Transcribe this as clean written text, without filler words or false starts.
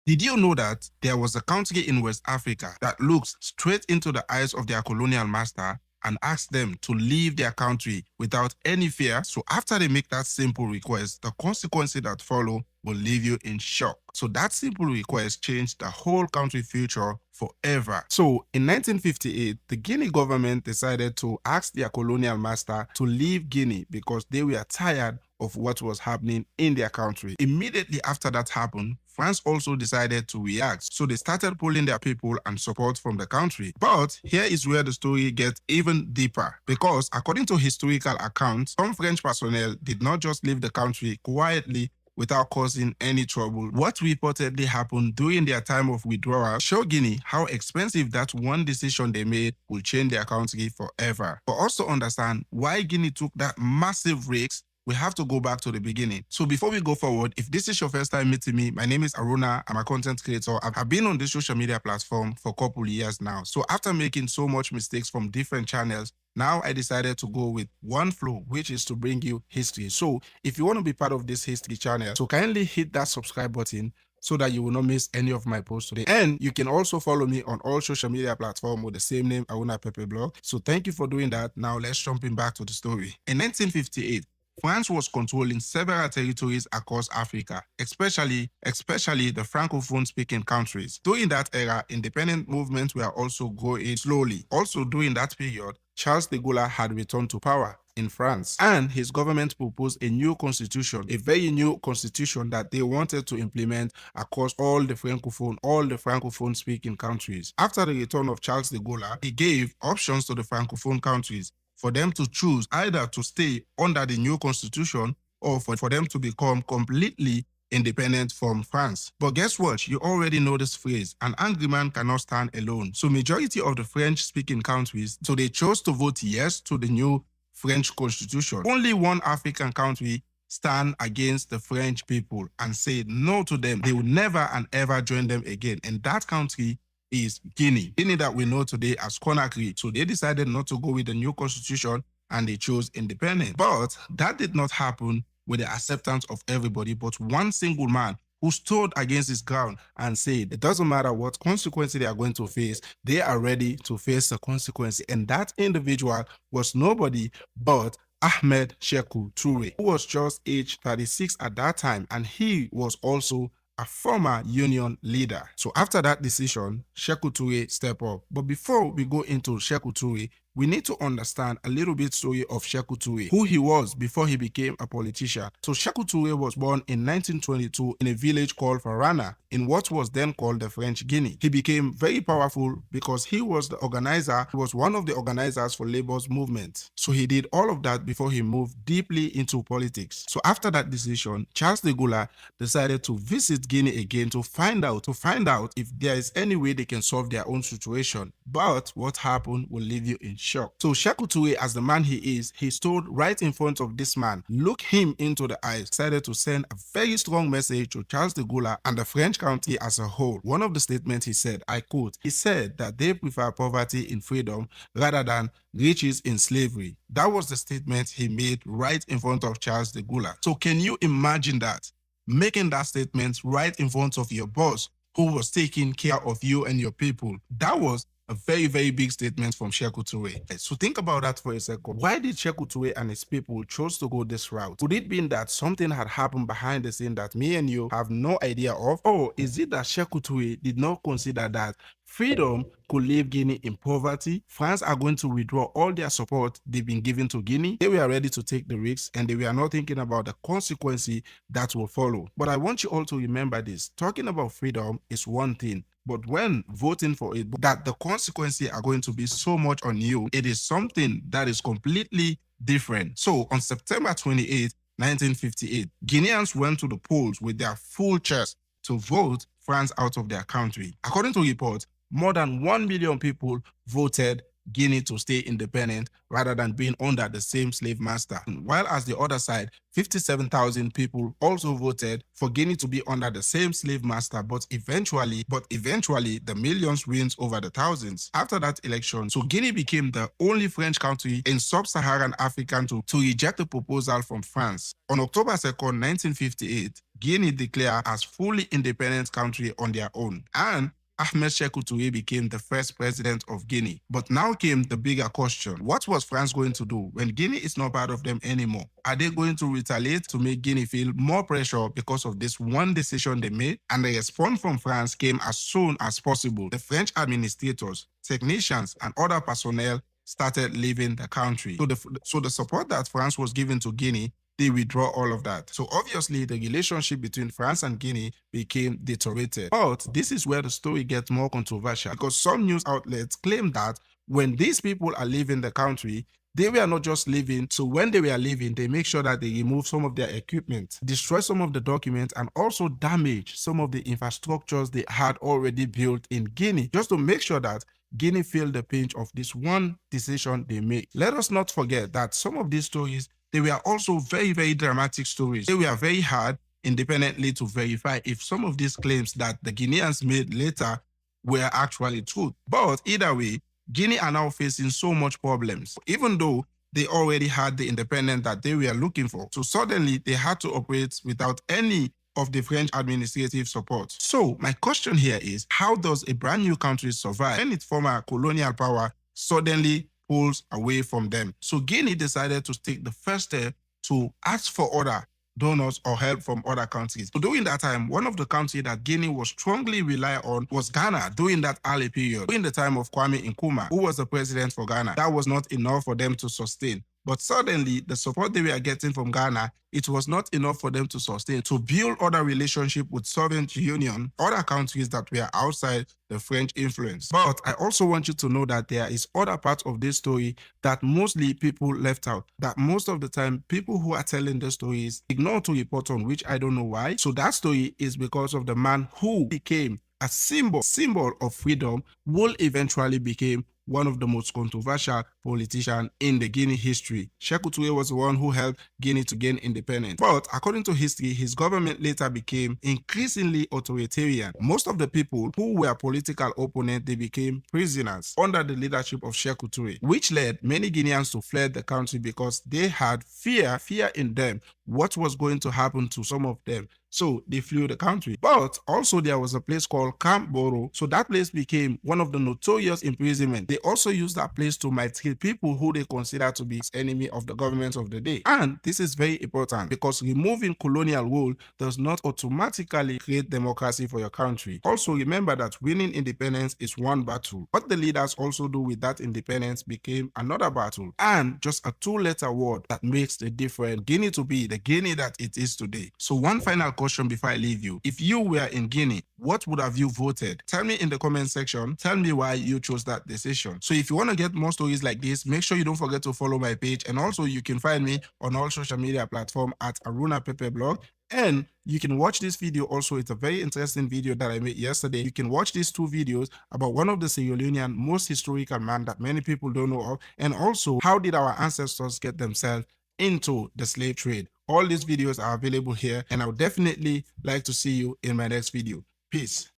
Did you know that there was a country in West Africa that looks straight into the eyes of their colonial master and asked them to leave their country without any fear? So after they make that simple request, the consequences that follow will leave you in shock. So that simple request changed the whole country future forever. So in 1958, the Guinea government decided to ask their colonial master to leave Guinea because they were tired of what was happening in their country. Immediately after that happened, France also decided to react. So they started pulling their people and support from the country. But here is where the story gets even deeper, because according to historical accounts, some French personnel did not just leave the country quietly without causing any trouble. What reportedly happened during their time of withdrawal show Guinea how expensive that one decision they made will change their country forever. For us to understand why Guinea took that massive risk, we have to go back to the beginning. So before we go forward, if this is your first time meeting me, my name is Aruna. I'm a content creator. I've been on this social media platform for a couple years now. So after making so much mistakes from different channels, now I decided to go with one flow, which is to bring you history. So if you want to be part of this history channel, so kindly hit that subscribe button so that you will not miss any of my posts today. And you can also follow me on all social media platforms with the same name, Aruna Pepe Blog. So thank you for doing that. Now let's jump in back to the story. In 1958, France was controlling several territories across Africa, especially the Francophone-speaking countries. During that era, independent movements were also growing slowly. Also during that period, Charles de Gaulle had returned to power in France, and his government proposed a new constitution, a very new constitution that they wanted to implement across all the Francophone-speaking countries. After the return of Charles de Gaulle, he gave options to the Francophone countries for them to choose either to stay under the new constitution or for them to become completely independent from France. But guess what? You already know this phrase, an angry man cannot stand alone. So majority of the French-speaking countries, so they chose to vote yes to the new French constitution. Only one African country stand against the French people and say no to them. They will never and ever join them again. And that country is Guinea. Guinea that we know today as Conakry. So they decided not to go with the new constitution and they chose independence. But that did not happen with the acceptance of everybody, but one single man who stood against his ground and said it doesn't matter what consequences they are going to face, they are ready to face the consequences. And that individual was nobody but Ahmed Sékou Touré, who was just age 36 at that time, and he was also a former union leader. So after that decision, Sékou Touré stepped up. But before we go into Sékou Touré, we need to understand a little bit story of Sékou Touré, who he was before he became a politician. So Sékou Touré was born in 1922 in a village called Farana, in what was then called the French Guinea. He became very powerful because he was the organizer, he was one of the organizers for labor's movement. So he did all of that before he moved deeply into politics. So after that decision, Charles de Gaulle decided to visit Guinea again to find out if there is any way they can solve their own situation. But what happened will leave you in shock. So Sékou Touré, as the man he is, he stood right in front of this man, looked him into the eyes, decided to send a very strong message to Charles de Gaulle and the French country as a whole. One of the statements he said, I quote, he said that they prefer poverty in freedom rather than riches in slavery. That was the statement he made right in front of Charles de Gaulle. So can you imagine that? Making that statement right in front of your boss who was taking care of you and your people. That was a very, very big statement from Sékou Touré. So think about that for a second. Why did Sékou Touré and his people chose to go this route? Could it be that something had happened behind the scene that me and you have no idea of? Or is it that Sékou Touré did not consider that freedom could leave Guinea in poverty? France are going to withdraw all their support they've been giving to Guinea. They were ready to take the risks and they were not thinking about the consequences that will follow. But I want you all to remember this. Talking about freedom is one thing, but when voting for it, that the consequences are going to be so much on you, it is something that is completely different. So on September 28, 1958, Guineans went to the polls with their full chest to vote France out of their country. According to reports, more than 1 million people voted Guinea to stay independent rather than being under the same slave master. While as the other side, 57,000 people also voted for Guinea to be under the same slave master, but eventually the millions wins over the thousands. After that election, so Guinea became the only French country in sub-Saharan Africa to reject the proposal from France. On October 2nd, 1958, Guinea declared as fully independent country on their own, and Ahmed Sékou Touré became the first president of Guinea. But now came the bigger question. What was France going to do when Guinea is not part of them anymore? Are they going to retaliate to make Guinea feel more pressure because of this one decision they made? And the response from France came as soon as possible. The French administrators, technicians, and other personnel started leaving the country. So the support that France was giving to Guinea, they withdraw all of that. So obviously the relationship between France and Guinea became deteriorated. But this is where the story gets more controversial, because some news outlets claim that when these people are leaving the country, they were not just leaving. So when they were leaving, they make sure that they remove some of their equipment, destroy some of the documents, and also damage some of the infrastructures they had already built in Guinea, just to make sure that Guinea feel the pinch of this one decision they made. Let us not forget that some of these stories, they were also very, very dramatic stories. They were very hard independently to verify if some of these claims that the Guineans made later were actually true. But either way, Guinea are now facing so much problems, even though they already had the independence that they were looking for. So suddenly they had to operate without any of the French administrative support. So my question here is, how does a brand new country survive when its former colonial power suddenly pulls away from them? So Guinea decided to take the first step to ask for other donors or help from other countries. So during that time, one of the countries that Guinea was strongly relied on was Ghana during that early period. During the time of Kwame Nkrumah, who was the president for Ghana, that was not enough for them to sustain. But suddenly, the support they were getting from Ghana, it was not enough for them to sustain, to build other relationship with Soviet Union, other countries that were outside the French influence. But I also want you to know that there is other parts of this story that mostly people left out, that most of the time people who are telling the stories ignore to report on, which I don't know why. So that story is because of the man who became a symbol of freedom, will eventually become one of the most controversial politicians in the Guinea history. Sékou Touré was the one who helped Guinea to gain independence. But according to history, his government later became increasingly authoritarian. Most of the people who were political opponents, they became prisoners under the leadership of Sékou Touré, which led many Guineans to flee the country because they had fear in them what was going to happen to some of them. So they flew the country. But also there was a place called Camp Boro. So that place became one of the notorious imprisonment. They also used that place to maltreat people who they consider to be enemy of the government of the day. And this is very important because removing colonial rule does not automatically create democracy for your country. Also remember that winning independence is one battle. What the leaders also do with that independence became another battle. And just a two-letter word that makes the difference Guinea to be the Guinea that it is today. So one final question before I leave you. If you were in Guinea, what would have you voted? Tell me in the comment section. Tell me why you chose that decision. So if you want to get more stories like this, make sure you don't forget to follow my page. And also you can find me on all social media platforms at Aruna Pepe Blog. And you can watch this video also. It's a very interesting video that I made yesterday. You can watch these two videos about one of the Sierra Leonean most historical man that many people don't know of. And also, how did our ancestors get themselves into the slave trade? All these videos are available here, and I would definitely like to see you in my next video. Peace.